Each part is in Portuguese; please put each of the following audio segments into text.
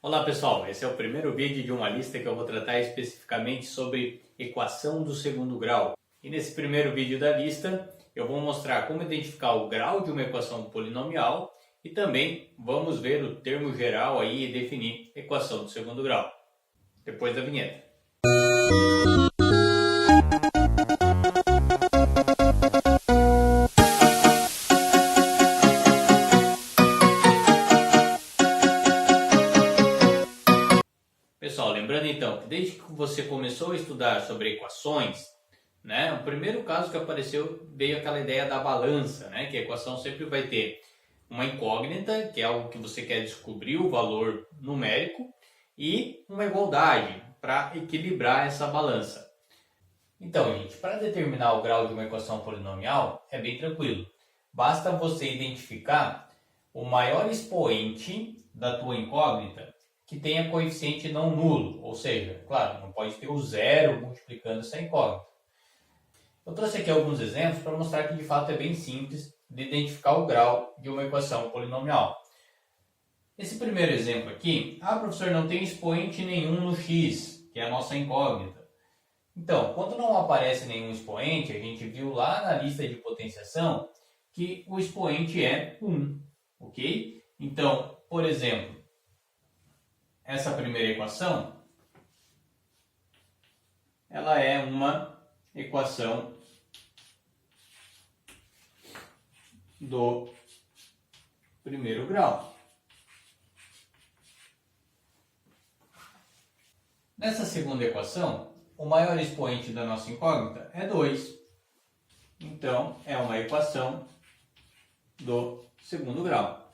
Olá pessoal, esse é o primeiro vídeo de uma lista que eu vou tratar especificamente sobre equação do segundo grau. E nesse primeiro vídeo da lista eu vou mostrar como identificar o grau de uma equação polinomial e também vamos ver o termo geral aí e definir equação do segundo grau. Depois da vinheta. Pessoal, lembrando então que desde que você começou a estudar sobre equações, o primeiro caso que apareceu veio aquela ideia da balança, que a equação sempre vai ter uma incógnita, que é algo que você quer descobrir o valor numérico, e uma igualdade para equilibrar essa balança. Então, gente, para determinar o grau de uma equação polinomial é bem tranquilo. Basta você identificar o maior expoente da tua incógnita que tenha coeficiente não nulo, ou seja, claro, não pode ter o zero multiplicando essa incógnita. Eu trouxe aqui alguns exemplos para mostrar que de fato é bem simples de identificar o grau de uma equação polinomial. Esse primeiro exemplo aqui, professor, não tem expoente nenhum no x, que é a nossa incógnita. Então, quando não aparece nenhum expoente, a gente viu lá na lista de potenciação que o expoente é 1, ok? Então, por exemplo, essa primeira equação, ela é uma equação do primeiro grau. Nessa segunda equação, o maior expoente da nossa incógnita é 2. Então, é uma equação do segundo grau.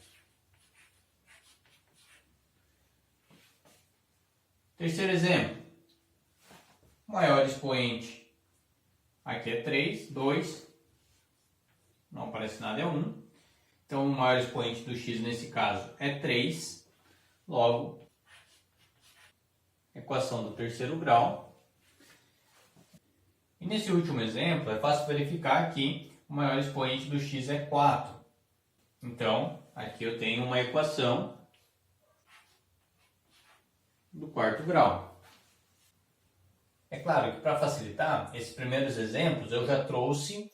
Terceiro exemplo. O maior expoente aqui é 3, 2. Não aparece nada, é 1. Então, o maior expoente do x nesse caso é 3. Logo, equação do terceiro grau. E nesse último exemplo, é fácil verificar que o maior expoente do x é 4. Então, aqui eu tenho uma equação do quarto grau. É claro que para facilitar esses primeiros exemplos, eu já trouxe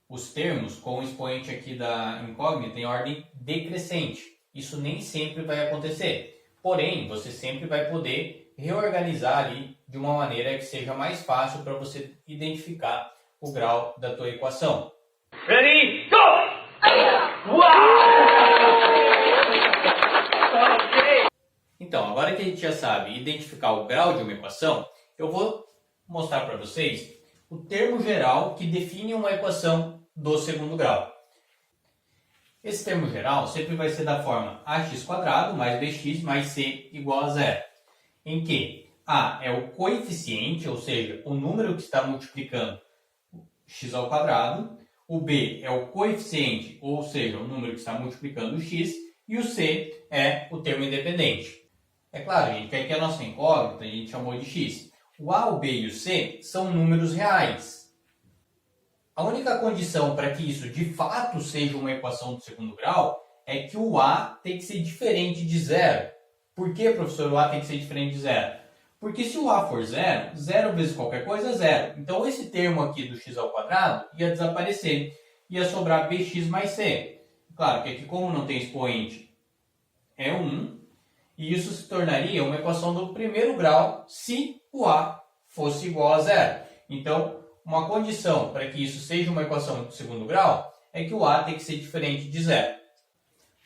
os termos com o expoente aqui da incógnita em ordem decrescente. Isso nem sempre vai acontecer. Porém, você sempre vai poder reorganizar ali de uma maneira que seja mais fácil para você identificar o grau da tua equação. Ready, go! Uau! Então, agora que a gente já sabe identificar o grau de uma equação, eu vou mostrar para vocês o termo geral que define uma equação do segundo grau. Esse termo geral sempre vai ser da forma ax² mais bx mais c igual a zero, em que a é o coeficiente, ou seja, o número que está multiplicando x², o b é o coeficiente, ou seja, o número que está multiplicando o x, e o c é o termo independente. É claro, gente, que aqui a nossa incógnita a gente chamou de x. O a, o b e o c são números reais. A única condição para que isso de fato seja uma equação do segundo grau é que o a tem que ser diferente de zero. Por que, professor, o a tem que ser diferente de zero? Porque se o a for zero, zero vezes qualquer coisa é zero. Então esse termo aqui do x² ia desaparecer. Ia sobrar bx mais c. Claro que aqui, como não tem expoente, é 1. E isso se tornaria uma equação do primeiro grau se o a fosse igual a zero. Então, uma condição para que isso seja uma equação do segundo grau é que o a tem que ser diferente de zero.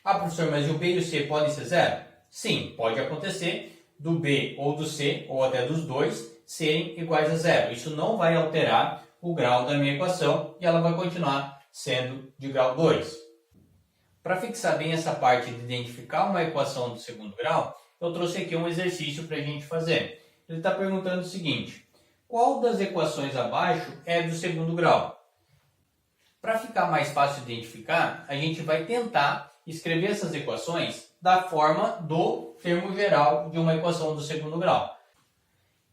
Professor, mas o b e o c podem ser zero? Sim, pode acontecer do b ou do c, ou até dos dois, serem iguais a zero. Isso não vai alterar o grau da minha equação e ela vai continuar sendo de grau 2. Para fixar bem essa parte de identificar uma equação do segundo grau, eu trouxe aqui um exercício para a gente fazer. Ele está perguntando o seguinte: qual das equações abaixo é do segundo grau? Para ficar mais fácil de identificar, a gente vai tentar escrever essas equações da forma do termo geral de uma equação do segundo grau.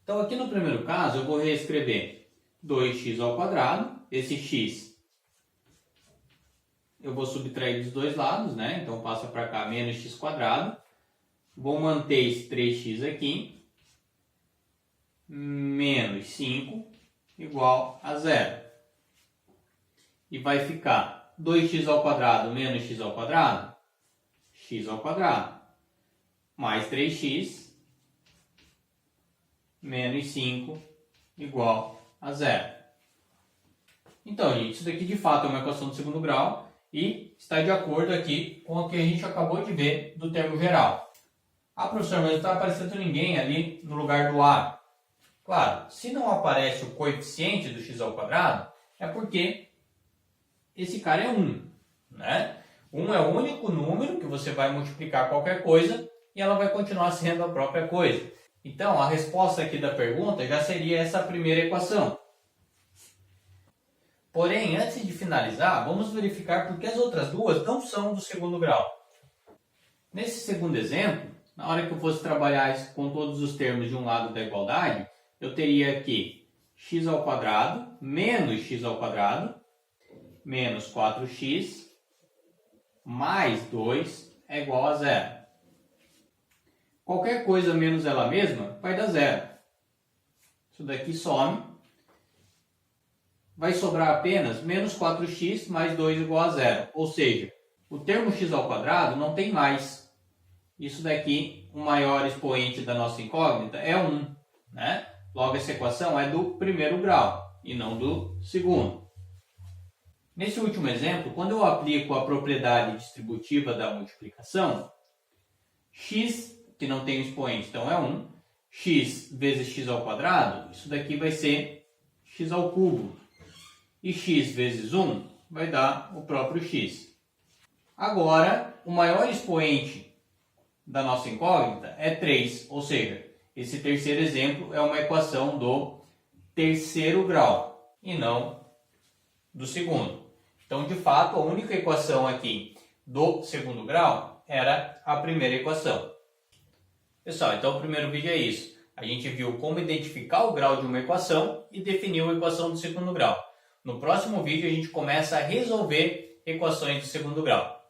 Então, aqui no primeiro caso, eu vou reescrever 2x², esse x eu vou subtrair dos dois lados, então passa para cá menos x². Vou manter esse 3x aqui, menos 5 igual a 0. E vai ficar 2x ao quadrado menos x ao quadrado, x ao quadrado, mais 3x menos 5 igual a 0. Então, gente, isso daqui de fato é uma equação do segundo grau e está de acordo aqui com o que a gente acabou de ver do termo geral. Ah, professor, mas não está aparecendo ninguém ali no lugar do a. Claro, se não aparece o coeficiente do x ao quadrado, é porque esse cara é 1, né? 1 é o único número que você vai multiplicar qualquer coisa e ela vai continuar sendo a própria coisa. Então, a resposta aqui da pergunta já seria essa primeira equação. Porém, antes de finalizar, vamos verificar porque as outras duas não são do segundo grau. Nesse segundo exemplo, na hora que eu fosse trabalhar com todos os termos de um lado da igualdade, eu teria aqui x ao quadrado menos x ao quadrado menos 4x mais 2 é igual a 0. Qualquer coisa menos ela mesma vai dar 0. Isso daqui some. Vai sobrar apenas menos 4x mais 2 igual a 0. Ou seja, o termo x ao quadrado não tem mais. Isso daqui, o maior expoente da nossa incógnita é 1. Né? Logo, essa equação é do primeiro grau e não do segundo. Nesse último exemplo, quando eu aplico a propriedade distributiva da multiplicação, x, que não tem expoente, então é 1, x vezes x ao quadrado, isso daqui vai ser x ao cubo. E x vezes 1 vai dar o próprio x. Agora, o maior expoente da nossa incógnita é 3, ou seja, esse terceiro exemplo é uma equação do terceiro grau e não do segundo. Então, de fato, a única equação aqui do segundo grau era a primeira equação. Pessoal, então o primeiro vídeo é isso. A gente viu como identificar o grau de uma equação e definiu a equação do segundo grau. No próximo vídeo a gente começa a resolver equações do segundo grau.